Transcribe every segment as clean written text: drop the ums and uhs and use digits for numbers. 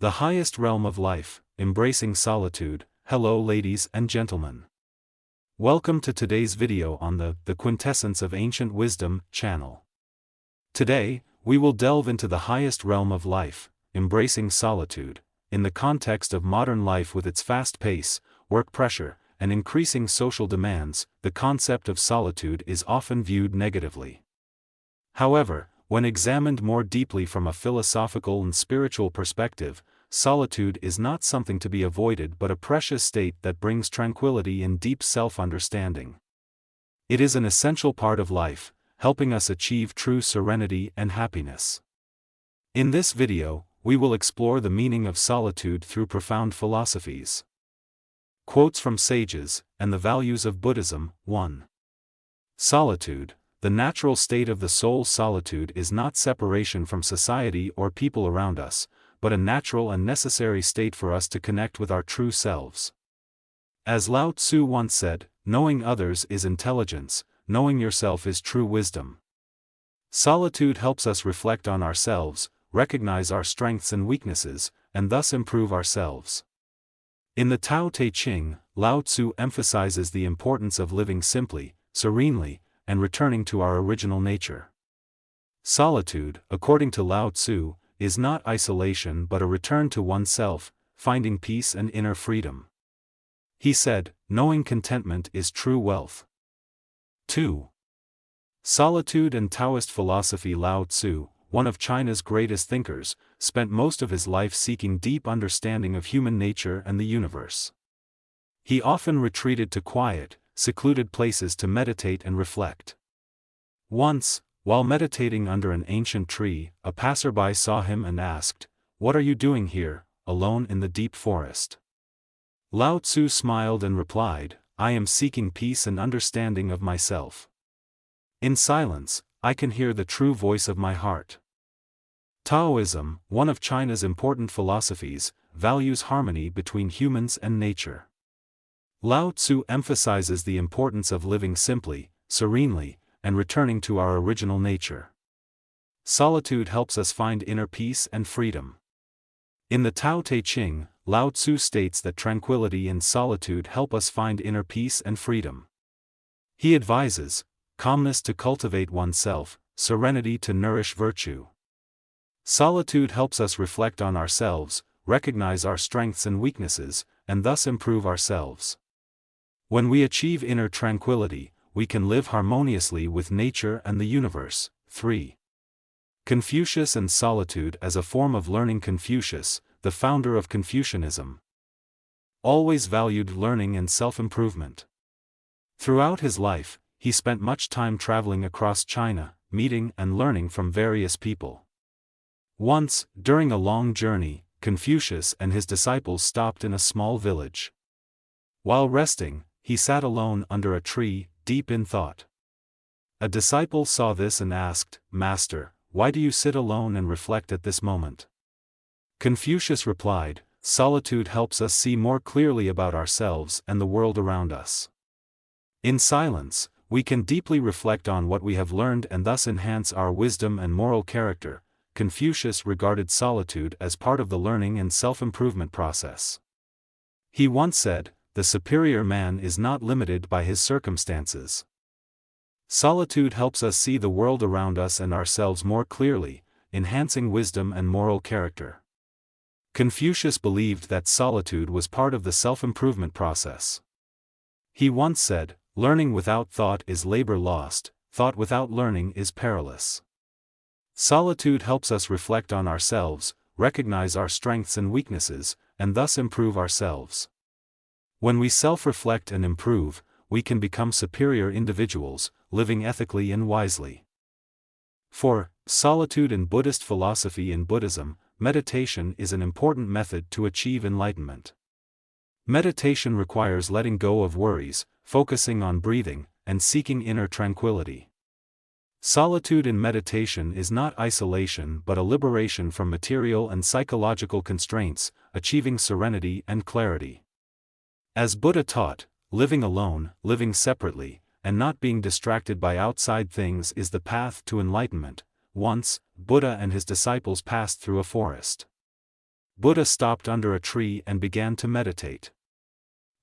The highest realm of life, embracing solitude. Hello ladies and gentlemen. Welcome to today's video on the Quintessence of Ancient Wisdom channel. Today, we will delve into the highest realm of life, embracing solitude. In the context of modern life with its fast pace, work pressure, and increasing social demands, the concept of solitude is often viewed negatively. However, when examined more deeply from a philosophical and spiritual perspective, solitude is not something to be avoided but a precious state that brings tranquility and deep self-understanding. It is an essential part of life, helping us achieve true serenity and happiness. In this video, we will explore the meaning of solitude through profound philosophies. Quotes from sages, and the values of Buddhism. 1. Solitude. The natural state of the soul. Solitude is not separation from society or people around us, but a natural and necessary state for us to connect with our true selves. As Lao Tzu once said, knowing others is intelligence, knowing yourself is true wisdom. Solitude helps us reflect on ourselves, recognize our strengths and weaknesses, and thus improve ourselves. In the Tao Te Ching, Lao Tzu emphasizes the importance of living simply, serenely, and returning to our original nature. Solitude, according to Lao Tzu, is not isolation but a return to oneself, finding peace and inner freedom. He said, knowing contentment is true wealth. 2. Solitude and Taoist philosophy. Lao Tzu, one of China's greatest thinkers, spent most of his life seeking deep understanding of human nature and the universe. He often retreated to quiet, secluded places to meditate and reflect. Once, while meditating under an ancient tree, a passerby saw him and asked, "What are you doing here, alone in the deep forest?" Lao Tzu smiled and replied, "I am seeking peace and understanding of myself. In silence, I can hear the true voice of my heart." Taoism, one of China's important philosophies, values harmony between humans and nature. Lao Tzu emphasizes the importance of living simply, serenely, and returning to our original nature. Solitude helps us find inner peace and freedom. In the Tao Te Ching, Lao Tzu states that tranquility and solitude help us find inner peace and freedom. He advises, calmness to cultivate oneself, serenity to nourish virtue. Solitude helps us reflect on ourselves, recognize our strengths and weaknesses, and thus improve ourselves. When we achieve inner tranquility, we can live harmoniously with nature and the universe. 3. Confucius and solitude as a form of learning. Confucius, the founder of Confucianism, always valued learning and self-improvement. Throughout his life, he spent much time traveling across China, meeting and learning from various people. Once, during a long journey, Confucius and his disciples stopped in a small village. While resting, he sat alone under a tree, deep in thought. A disciple saw this and asked, "Master, why do you sit alone and reflect at this moment?" Confucius replied, "Solitude helps us see more clearly about ourselves and the world around us. In silence, we can deeply reflect on what we have learned and thus enhance our wisdom and moral character." Confucius regarded solitude as part of the learning and self-improvement process. He once said, "The superior man is not limited by his circumstances." Solitude helps us see the world around us and ourselves more clearly, enhancing wisdom and moral character. Confucius believed that solitude was part of the self-improvement process. He once said, "Learning without thought is labor lost, thought without learning is perilous." Solitude helps us reflect on ourselves, recognize our strengths and weaknesses, and thus improve ourselves. When we self-reflect and improve, we can become superior individuals, living ethically and wisely. 4. Solitude in Buddhist philosophy. In Buddhism, meditation is an important method to achieve enlightenment. Meditation requires letting go of worries, focusing on breathing, and seeking inner tranquility. Solitude in meditation is not isolation but a liberation from material and psychological constraints, achieving serenity and clarity. As Buddha taught, living alone, living separately, and not being distracted by outside things is the path to enlightenment. Once, Buddha and his disciples passed through a forest. Buddha stopped under a tree and began to meditate.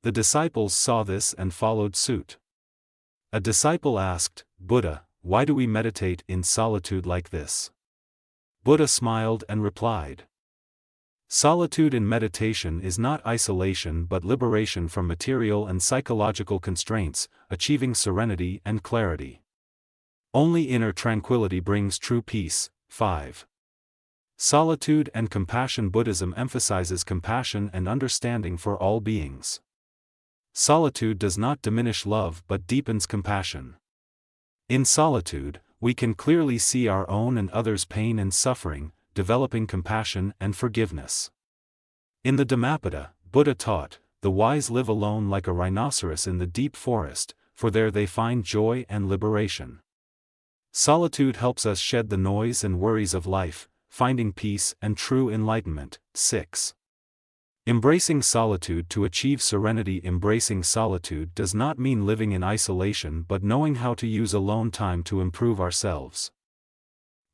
The disciples saw this and followed suit. A disciple asked, "Buddha, why do we meditate in solitude like this?" Buddha smiled and replied, "Solitude in meditation is not isolation but liberation from material and psychological constraints, achieving serenity and clarity. Only inner tranquility brings true peace." 5. Solitude and compassion. Buddhism emphasizes compassion and understanding for all beings. Solitude does not diminish love but deepens compassion. In solitude, we can clearly see our own and others' pain and suffering, developing compassion and forgiveness. In the Dhammapada, Buddha taught, "The wise live alone like a rhinoceros in the deep forest, for there they find joy and liberation." Solitude helps us shed the noise and worries of life, finding peace and true enlightenment. 6. Embracing solitude to achieve serenity. Embracing solitude does not mean living in isolation but knowing how to use alone time to improve ourselves.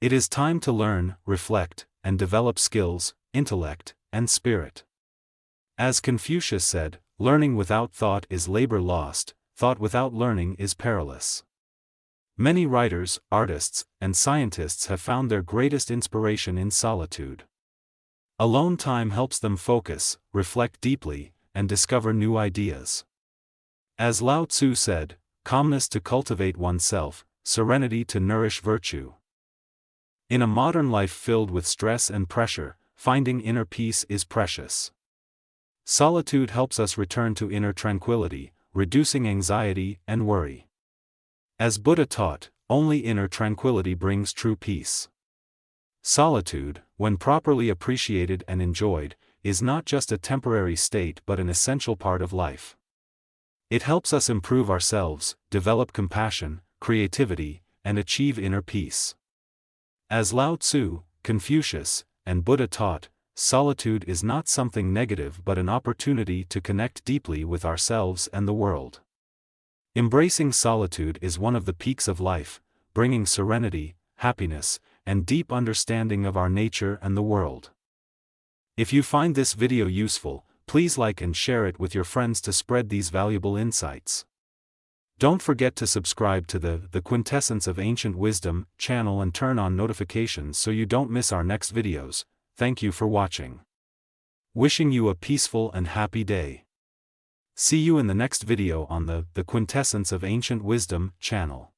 It is time to learn, reflect, and develop skills, intellect, and spirit. As Confucius said, "Learning without thought is labor lost, thought without learning is perilous." Many writers, artists, and scientists have found their greatest inspiration in solitude. Alone time helps them focus, reflect deeply, and discover new ideas. As Lao Tzu said, "Calmness to cultivate oneself, serenity to nourish virtue." In a modern life filled with stress and pressure, finding inner peace is precious. Solitude helps us return to inner tranquility, reducing anxiety and worry. As Buddha taught, only inner tranquility brings true peace. Solitude, when properly appreciated and enjoyed, is not just a temporary state but an essential part of life. It helps us improve ourselves, develop compassion, creativity, and achieve inner peace. As Lao Tzu, Confucius, and Buddha taught, solitude is not something negative but an opportunity to connect deeply with ourselves and the world. Embracing solitude is one of the peaks of life, bringing serenity, happiness, and deep understanding of our nature and the world. If you find this video useful, please like and share it with your friends to spread these valuable insights. Don't forget to subscribe to the Quintessence of Ancient Wisdom channel and turn on notifications so you don't miss our next videos. Thank you for watching. Wishing you a peaceful and happy day. See you in the next video on the Quintessence of Ancient Wisdom channel.